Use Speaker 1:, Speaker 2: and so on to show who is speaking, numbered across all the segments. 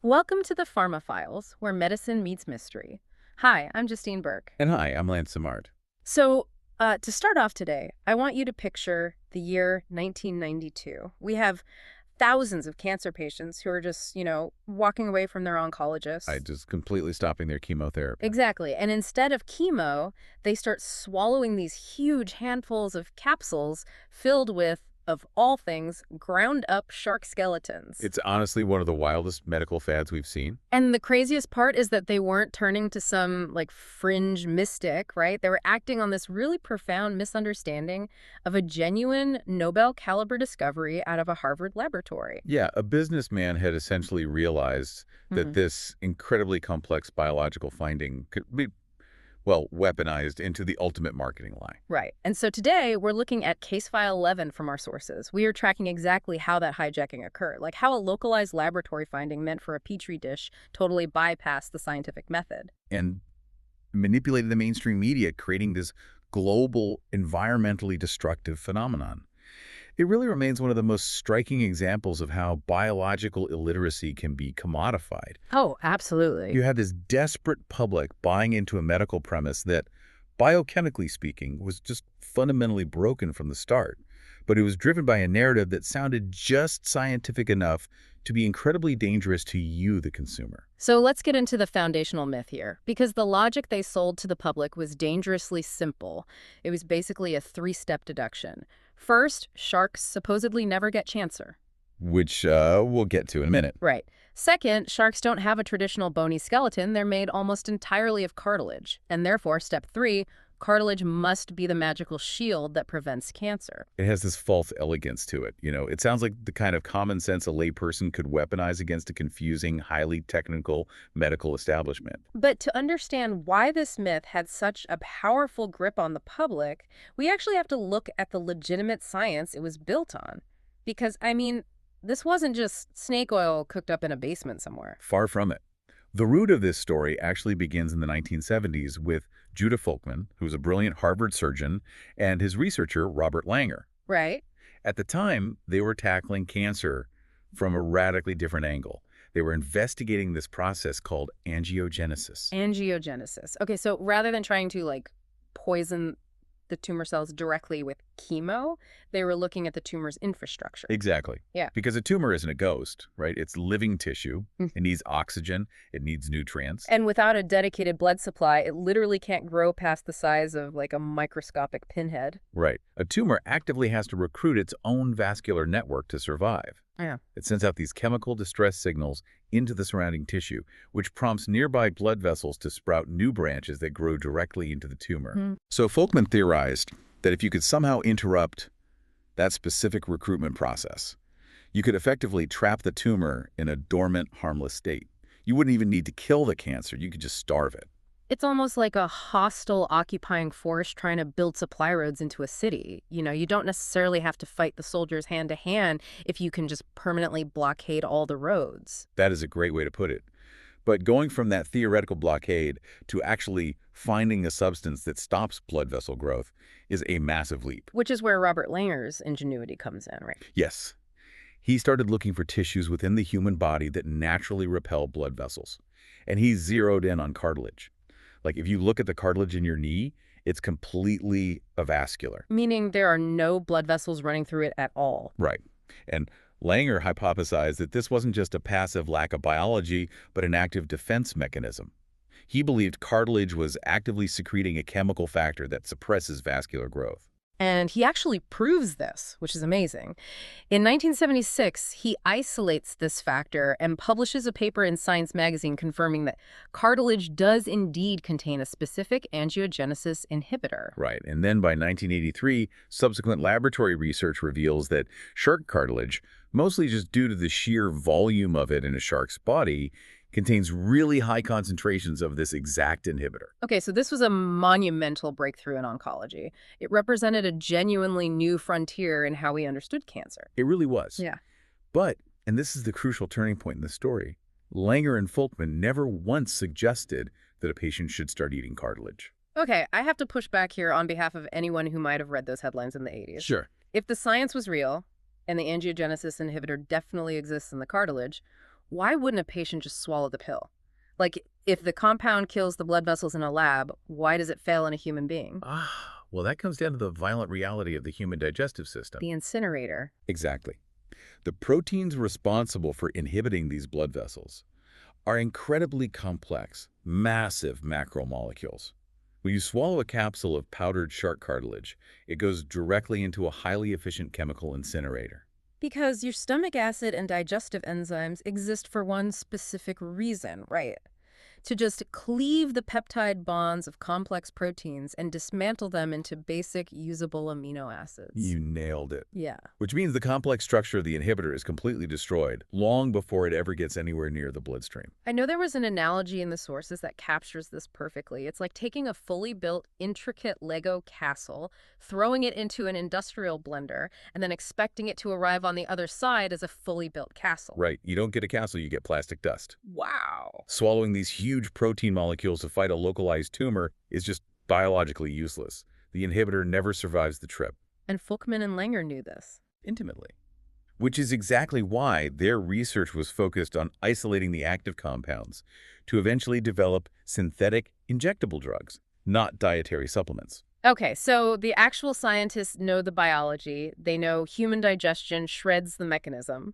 Speaker 1: Welcome to the Pharma Files, where medicine meets mystery. Hi, I'm Justine Burke.
Speaker 2: And hi, I'm Lance Samard.
Speaker 1: So, to start off today, I want you to picture the year 1992. We have thousands of cancer patients who are just, walking away from their
Speaker 2: I
Speaker 1: oncologists.
Speaker 2: just completely stopping their chemotherapy.
Speaker 1: Exactly. And instead of chemo, they start swallowing these huge handfuls of capsules filled with, of all things, ground up shark skeletons.
Speaker 2: It's honestly one of the wildest medical fads we've seen.
Speaker 1: And the craziest part is that they weren't turning to some like fringe mystic, right? They were acting on this really profound misunderstanding of a genuine Nobel caliber discovery out of a Harvard laboratory.
Speaker 2: Yeah, a businessman had essentially realized that
Speaker 1: hmm
Speaker 2: this incredibly complex biological finding could be, well, weaponized into the ultimate marketing lie.
Speaker 1: Right. And so today we're looking at case file 11 from our sources. We are tracking exactly how that hijacking occurred, like how a localized laboratory finding meant for a petri dish totally bypassed the scientific method.
Speaker 2: And manipulated the mainstream media, creating this global, environmentally destructive phenomenon. It really remains one of the most striking examples of how biological illiteracy can be commodified.
Speaker 1: Oh, absolutely.
Speaker 2: You had this desperate public buying into a medical premise that, biochemically speaking, was just fundamentally broken from the start. But it was driven by a narrative that sounded just scientific enough to be incredibly dangerous to you, the consumer.
Speaker 1: So let's get into the foundational myth here, because the logic they sold to the public was dangerously simple. It was basically a three-step deduction. First, sharks supposedly never get cancer.
Speaker 2: Which we'll get to in a minute.
Speaker 1: Right. Second, sharks don't have a traditional bony skeleton. They're made almost entirely of cartilage. And therefore, step three, cartilage must be the magical shield that prevents cancer.
Speaker 2: It has this false elegance to it. It sounds like the kind of common sense a layperson could weaponize against a confusing, highly technical medical establishment.
Speaker 1: But to understand why this myth had such a powerful grip on the public, we actually have to look at the legitimate science it was built on. Because, this wasn't just snake oil cooked up in a basement somewhere.
Speaker 2: Far from it. The root of this story actually begins in the 1970s with Judah Folkman, who's a brilliant Harvard surgeon, and his researcher, Robert Langer.
Speaker 1: Right?
Speaker 2: At the time, they were tackling cancer from a radically different angle. They were investigating this process called angiogenesis.
Speaker 1: Angiogenesis. Okay, so rather than trying to, poison the tumor cells directly with chemo, they were looking at the tumor's infrastructure.
Speaker 2: Exactly.
Speaker 1: Yeah.
Speaker 2: Because a tumor isn't a ghost, right? It's living tissue.
Speaker 1: Mm.
Speaker 2: It needs oxygen. It needs nutrients.
Speaker 1: And without a dedicated blood supply, it literally can't grow past the size of like a microscopic pinhead.
Speaker 2: Right. A tumor actively has to recruit its own vascular network to survive.
Speaker 1: Yeah.
Speaker 2: It sends out these chemical distress signals into the surrounding tissue, which prompts nearby blood vessels to sprout new branches that grow directly into the tumor.
Speaker 1: Mm.
Speaker 2: So Folkman theorized that if you could somehow interrupt that specific recruitment process, you could effectively trap the tumor in a dormant, harmless state. You wouldn't even need to kill the cancer. You could just starve it.
Speaker 1: It's almost like a hostile occupying force trying to build supply roads into a city. You don't necessarily have to fight the soldiers hand to hand if you can just permanently blockade all the roads.
Speaker 2: That is a great way to put it. But going from that theoretical blockade to actually finding a substance that stops blood vessel growth is a massive leap.
Speaker 1: Which is where Robert Langer's ingenuity comes in, right?
Speaker 2: Yes. He started looking for tissues within the human body that naturally repel blood vessels. And he zeroed in on cartilage. Like if you look at the cartilage in your knee, it's completely avascular.
Speaker 1: Meaning there are no blood vessels running through it at all.
Speaker 2: Right. And Langer hypothesized that this wasn't just a passive lack of biology, but an active defense mechanism. He believed cartilage was actively secreting a chemical factor that suppresses vascular growth.
Speaker 1: And he actually proves this, which is amazing. In 1976, he isolates this factor and publishes a paper in Science magazine confirming that cartilage does indeed contain a specific angiogenesis inhibitor.
Speaker 2: Right. And then by 1983, subsequent laboratory research reveals that shark cartilage, mostly just due to the sheer volume of it in a shark's body, contains really high concentrations of this exact inhibitor.
Speaker 1: Okay, so this was a monumental breakthrough in oncology. It represented a genuinely new frontier in how we understood cancer.
Speaker 2: It really was.
Speaker 1: Yeah.
Speaker 2: But, and this is the crucial turning point in the story, Langer and Folkman never once suggested that a patient should start eating cartilage.
Speaker 1: Okay, I have to push back here on behalf of anyone who might have read those headlines in the 80s.
Speaker 2: Sure.
Speaker 1: If the science was real, and the angiogenesis inhibitor definitely exists in the cartilage, why wouldn't a patient just swallow the pill? Like, if the compound kills the blood vessels in a lab, why does it fail in a human being?
Speaker 2: Well, that comes down to the violent reality of the human digestive system.
Speaker 1: The incinerator.
Speaker 2: Exactly. The proteins responsible for inhibiting these blood vessels are incredibly complex, massive macromolecules. When you swallow a capsule of powdered shark cartilage, it goes directly into a highly efficient chemical incinerator.
Speaker 1: Because your stomach acid and digestive enzymes exist for one specific reason, right? To just cleave the peptide bonds of complex proteins and dismantle them into basic, usable amino acids.
Speaker 2: You nailed it.
Speaker 1: Yeah.
Speaker 2: Which means the complex structure of the inhibitor is completely destroyed long before it ever gets anywhere near the bloodstream.
Speaker 1: I know there was an analogy in the sources that captures this perfectly. It's like taking a fully built, intricate Lego castle, throwing it into an industrial blender, and then expecting it to arrive on the other side as a fully built castle.
Speaker 2: Right. You don't get a castle, you get plastic dust.
Speaker 1: Wow.
Speaker 2: Swallowing these huge protein molecules to fight a localized tumor is just biologically useless. The inhibitor never survives the trip.
Speaker 1: And Folkman and Langer knew this.
Speaker 2: Intimately. Which is exactly why their research was focused on isolating the active compounds to eventually develop synthetic injectable drugs, not dietary supplements.
Speaker 1: Okay, so the actual scientists know the biology. They know human digestion shreds the mechanism.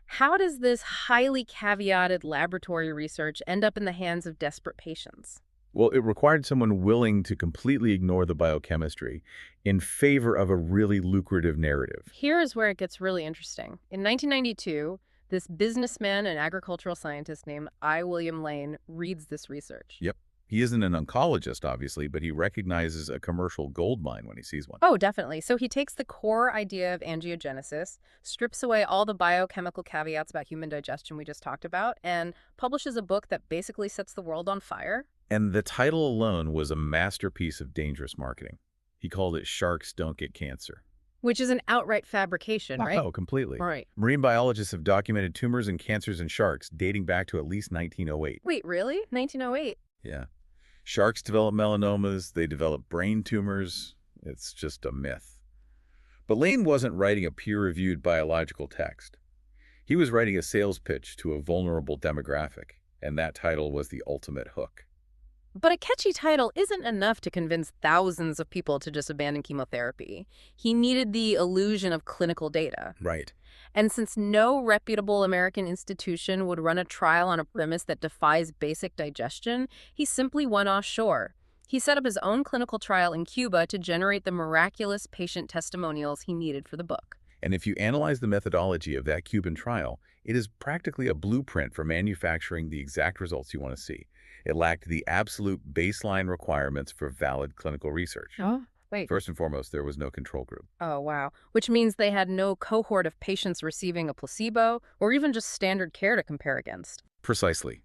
Speaker 1: How does this highly caveated laboratory research end up in the hands of desperate patients?
Speaker 2: Well, it required someone willing to completely ignore the biochemistry in favor of a really lucrative narrative.
Speaker 1: Here is where it gets really interesting. In 1992, this businessman and agricultural scientist named I. William Lane reads this research.
Speaker 2: Yep. He isn't an oncologist, obviously, but he recognizes a commercial gold mine when he sees one.
Speaker 1: Oh, definitely. So he takes the core idea of angiogenesis, strips away all the biochemical caveats about human digestion we just talked about, and publishes a book that basically sets the world on fire.
Speaker 2: And the title alone was a masterpiece of dangerous marketing. He called it Sharks Don't Get Cancer.
Speaker 1: Which is an outright fabrication, right?
Speaker 2: Oh, completely.
Speaker 1: Right.
Speaker 2: Marine biologists have documented tumors and cancers in sharks dating back to at least 1908.
Speaker 1: Wait, really? 1908?
Speaker 2: Yeah. Sharks develop melanomas, they develop brain tumors. It's just a myth. But Lane wasn't writing a peer-reviewed biological text. He was writing a sales pitch to a vulnerable demographic, and that title was the ultimate hook.
Speaker 1: But a catchy title isn't enough to convince thousands of people to just abandon chemotherapy. He needed the illusion of clinical data.
Speaker 2: Right.
Speaker 1: And since no reputable American institution would run a trial on a premise that defies basic digestion, he simply went offshore. He set up his own clinical trial in Cuba to generate the miraculous patient testimonials he needed for the book.
Speaker 2: And if you analyze the methodology of that Cuban trial, it is practically a blueprint for manufacturing the exact results you want to see. It lacked the absolute baseline requirements for valid clinical research.
Speaker 1: Oh, wait.
Speaker 2: First and foremost, there was no control group.
Speaker 1: Oh, wow. Which means they had no cohort of patients receiving a placebo or even just standard care to compare against.
Speaker 2: Precisely.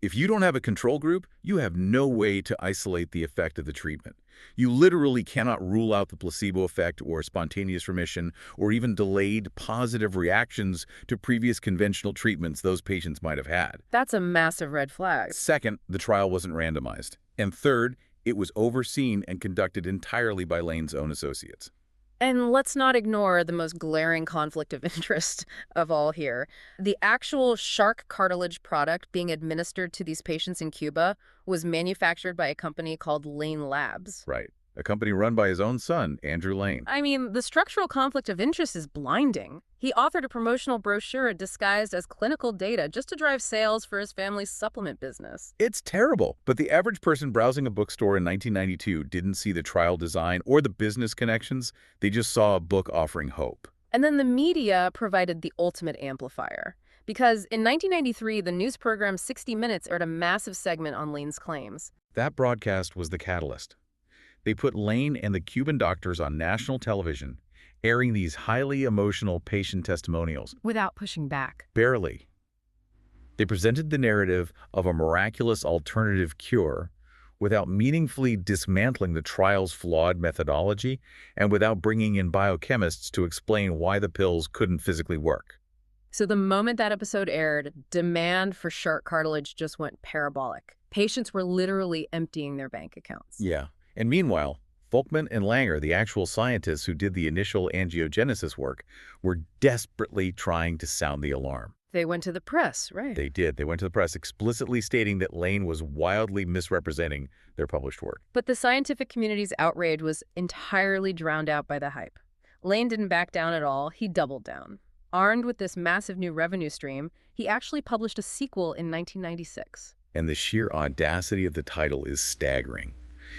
Speaker 2: If you don't have a control group, you have no way to isolate the effect of the treatment. You literally cannot rule out the placebo effect or spontaneous remission or even delayed positive reactions to previous conventional treatments those patients might have had.
Speaker 1: That's a massive red flag.
Speaker 2: Second, the trial wasn't randomized. And third, it was overseen and conducted entirely by Lane's own associates.
Speaker 1: And let's not ignore the most glaring conflict of interest of all here. The actual shark cartilage product being administered to these patients in Cuba was manufactured by a company called Lane Labs.
Speaker 2: Right. A company run by his own son, Andrew Lane.
Speaker 1: I mean, the structural conflict of interest is blinding. He authored a promotional brochure disguised as clinical data just to drive sales for his family's supplement business.
Speaker 2: It's terrible, but the average person browsing a bookstore in 1992 didn't see the trial design or the business connections. They just saw a book offering hope.
Speaker 1: And then the media provided the ultimate amplifier. Because in 1993, the news program 60 Minutes aired a massive segment on Lane's claims.
Speaker 2: That broadcast was the catalyst. They put Lane and the Cuban doctors on national television, airing these highly emotional patient testimonials.
Speaker 1: Without pushing back.
Speaker 2: Barely. They presented the narrative of a miraculous alternative cure without meaningfully dismantling the trial's flawed methodology and without bringing in biochemists to explain why the pills couldn't physically work.
Speaker 1: So the moment that episode aired, demand for shark cartilage just went parabolic. Patients were literally emptying their bank accounts.
Speaker 2: Yeah. And meanwhile, Folkman and Langer, the actual scientists who did the initial angiogenesis work, were desperately trying to sound the alarm.
Speaker 1: They went to the press, right?
Speaker 2: They did. They went to the press explicitly stating that Lane was wildly misrepresenting their published work.
Speaker 1: But the scientific community's outrage was entirely drowned out by the hype. Lane didn't back down at all. He doubled down. Armed with this massive new revenue stream, he actually published a sequel in 1996.
Speaker 2: And the sheer audacity of the title is staggering.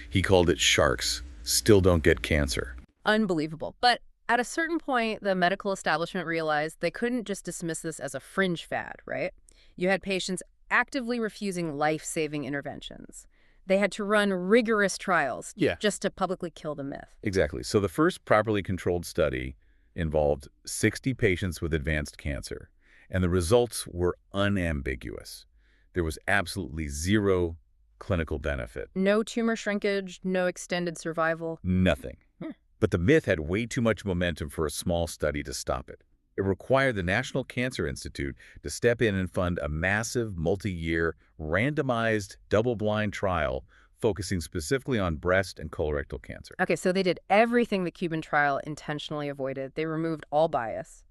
Speaker 2: He called it Sharks Still Don't Get Cancer.
Speaker 1: Unbelievable. But at a certain point, the medical establishment realized they couldn't just dismiss this as a fringe fad, right? You had patients actively refusing life-saving interventions. They had to run rigorous trials just to publicly kill the myth.
Speaker 2: Exactly. So the first properly controlled study involved 60 patients with advanced cancer, and the results were unambiguous. There was absolutely zero clinical benefit.
Speaker 1: No tumor shrinkage, no extended survival.
Speaker 2: Nothing. But the myth had way too much momentum for a small study to stop it. It required the National Cancer Institute to step in and fund a massive, multi-year, randomized, double-blind trial focusing specifically on breast and colorectal cancer.
Speaker 1: Okay, so they did everything the Cuban trial intentionally avoided. They removed all bias.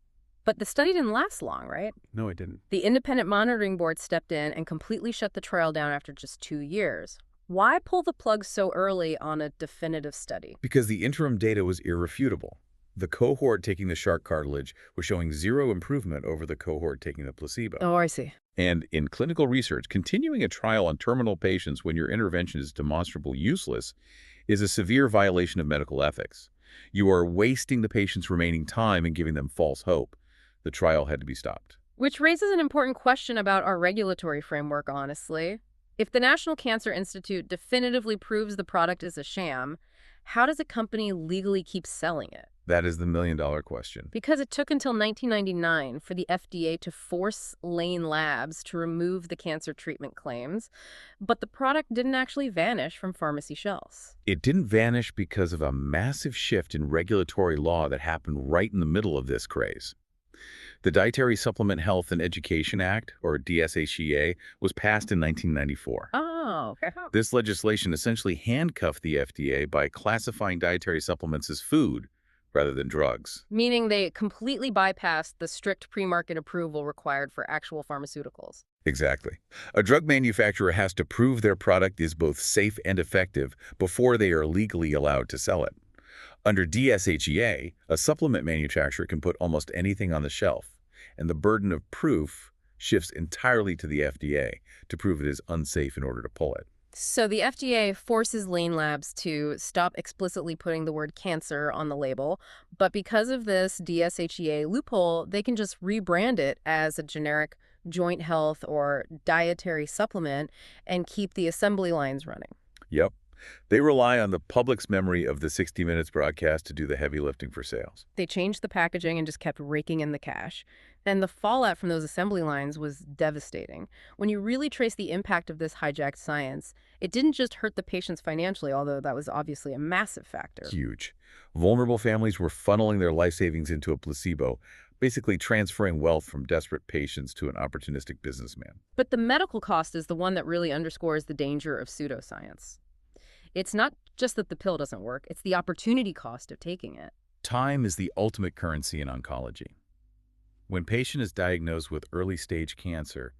Speaker 1: But the study didn't last long, right?
Speaker 2: No, it didn't.
Speaker 1: The independent monitoring board stepped in and completely shut the trial down after just 2 years. Why pull the plug so early on a definitive study?
Speaker 2: Because the interim data was irrefutable. The cohort taking the shark cartilage was showing zero improvement over the cohort taking the placebo.
Speaker 1: Oh, I see.
Speaker 2: And in clinical research, continuing a trial on terminal patients when your intervention is demonstrably useless is a severe violation of medical ethics. You are wasting the patient's remaining time and giving them false hope. The trial had to be stopped.
Speaker 1: Which raises an important question about our regulatory framework, honestly. If the National Cancer Institute definitively proves the product is a sham, how does a company legally keep selling it?
Speaker 2: That is the million-dollar question.
Speaker 1: Because it took until 1999 for the FDA to force Lane Labs to remove the cancer treatment claims, but the product didn't actually vanish from pharmacy shelves.
Speaker 2: It didn't vanish because of a massive shift in regulatory law that happened right in the middle of this craze. The Dietary Supplement Health and Education Act, or DSHEA, was passed in 1994.
Speaker 1: Oh, okay.
Speaker 2: This legislation essentially handcuffed the FDA by classifying dietary supplements as food rather than drugs.
Speaker 1: Meaning they completely bypassed the strict pre-market approval required for actual pharmaceuticals.
Speaker 2: Exactly. A drug manufacturer has to prove their product is both safe and effective before they are legally allowed to sell it. Under DSHEA, a supplement manufacturer can put almost anything on the shelf, and the burden of proof shifts entirely to the FDA to prove it is unsafe in order to pull it.
Speaker 1: So the FDA forces Lane Labs to stop explicitly putting the word cancer on the label, but because of this DSHEA loophole, they can just rebrand it as a generic joint health or dietary supplement and keep the assembly lines running.
Speaker 2: Yep. They rely on the public's memory of the 60 Minutes broadcast to do the heavy lifting for sales.
Speaker 1: They changed the packaging and just kept raking in the cash. And the fallout from those assembly lines was devastating. When you really trace the impact of this hijacked science, it didn't just hurt the patients financially, although that was obviously a massive factor.
Speaker 2: Huge. Vulnerable families were funneling their life savings into a placebo, basically transferring wealth from desperate patients to an opportunistic businessman.
Speaker 1: But the medical cost is the one that really underscores the danger of pseudoscience. It's not just that the pill doesn't work, it's the opportunity cost of taking it.
Speaker 2: Time is the ultimate currency in oncology. When a patient is diagnosed with early-stage cancer,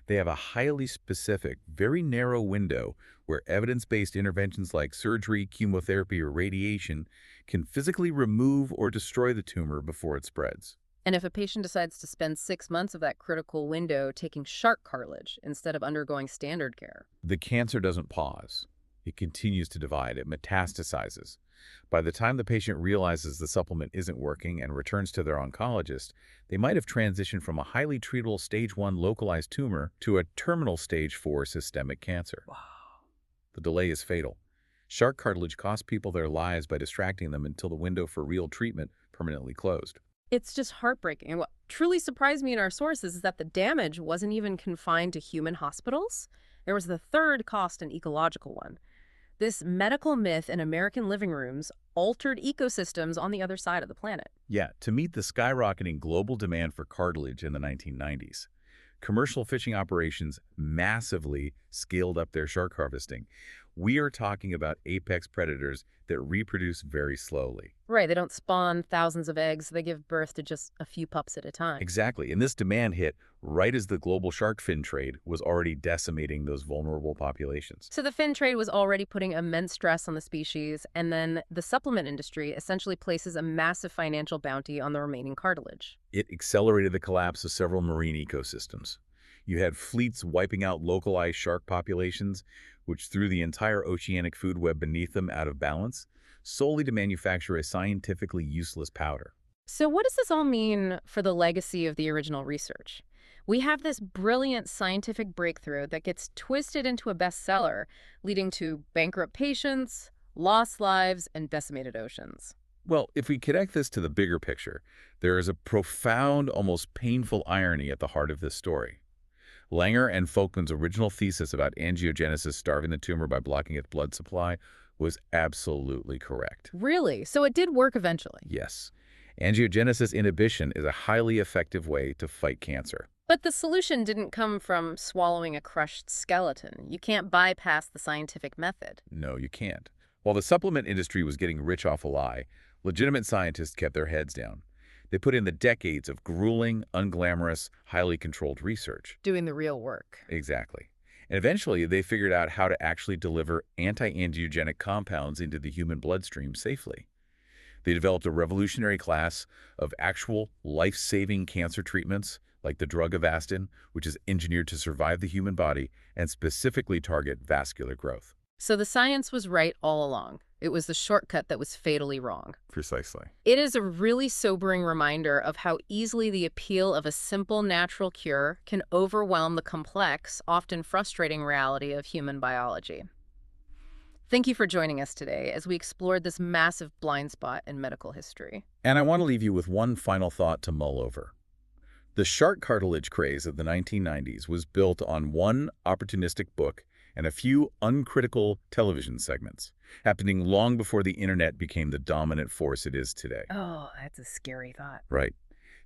Speaker 2: they have a highly specific, very narrow window where evidence-based interventions like surgery, chemotherapy, or radiation can physically remove or destroy the tumor before it spreads.
Speaker 1: And if a patient decides to spend 6 months of that critical window taking shark cartilage instead of undergoing standard care,
Speaker 2: the cancer doesn't pause. It continues to divide. It metastasizes. By the time the patient realizes the supplement isn't working and returns to their oncologist, they might have transitioned from a highly treatable stage 1 localized tumor to a terminal stage 4 systemic cancer.
Speaker 1: wow.
Speaker 2: The delay is fatal. Shark cartilage costs people their lives by distracting them until the window for real treatment permanently closed.
Speaker 1: It's just heartbreaking. And what truly surprised me in our sources is that the damage wasn't even confined to human hospitals. There was the third cost and ecological one. This medical myth in American living rooms altered ecosystems on the other side of the planet.
Speaker 2: Yeah, to meet the skyrocketing global demand for cartilage in the 1990s, commercial fishing operations massively scaled up their shark harvesting, We are talking about apex predators that reproduce very slowly.
Speaker 1: Right, they don't spawn thousands of eggs. They give birth to just a few pups at a time.
Speaker 2: Exactly. And this demand hit right as the global shark fin trade was already decimating those vulnerable populations.
Speaker 1: So the fin trade was already putting immense stress on the species, and then the supplement industry essentially places a massive financial bounty on the remaining cartilage.
Speaker 2: It accelerated the collapse of several marine ecosystems. You had fleets wiping out localized shark populations, which threw the entire oceanic food web beneath them out of balance, solely to manufacture a scientifically useless powder.
Speaker 1: So what does this all mean for the legacy of the original research? We have this brilliant scientific breakthrough that gets twisted into a bestseller, leading to bankrupt patients, lost lives, and decimated oceans.
Speaker 2: Well, if we connect this to the bigger picture, there is a profound, almost painful irony at the heart of this story. Langer and Folkman's original thesis about angiogenesis starving the tumor by blocking its blood supply was absolutely correct.
Speaker 1: Really? So it did work eventually.
Speaker 2: Yes, angiogenesis inhibition is a highly effective way to fight cancer.
Speaker 1: But the solution didn't come from swallowing a crushed skeleton. You can't bypass the scientific method.
Speaker 2: No, you can't. While the supplement industry was getting rich off a lie, legitimate scientists kept their heads down. They put in the decades of grueling, unglamorous, highly controlled research.
Speaker 1: Doing the real work.
Speaker 2: Exactly. And eventually, they figured out how to actually deliver anti-angiogenic compounds into the human bloodstream safely. They developed a revolutionary class of actual life-saving cancer treatments, like the drug Avastin, which is engineered to survive the human body and specifically target vascular growth.
Speaker 1: So the science was right all along. It was the shortcut that was fatally wrong.
Speaker 2: Precisely.
Speaker 1: It is a really sobering reminder of how easily the appeal of a simple natural cure can overwhelm the complex, often frustrating reality of human biology. Thank you for joining us today as we explored this massive blind spot in medical history.
Speaker 2: And I want to leave you with one final thought to mull over. The shark cartilage craze of the 1990s was built on one opportunistic book and a few uncritical television segments, happening long before the internet became the dominant force it is today.
Speaker 1: Oh, that's a scary thought.
Speaker 2: Right.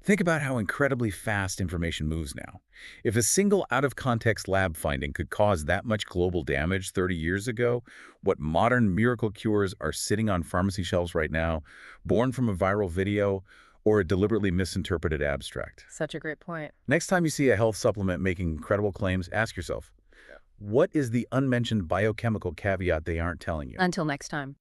Speaker 2: Think about how incredibly fast information moves now. If a single out-of-context lab finding could cause that much global damage 30 years ago, what modern miracle cures are sitting on pharmacy shelves right now, born from a viral video or a deliberately misinterpreted abstract?
Speaker 1: Such a great point.
Speaker 2: Next time you see a health supplement making incredible claims, ask yourself, what is the unmentioned biochemical caveat they aren't telling you?
Speaker 1: Until next time.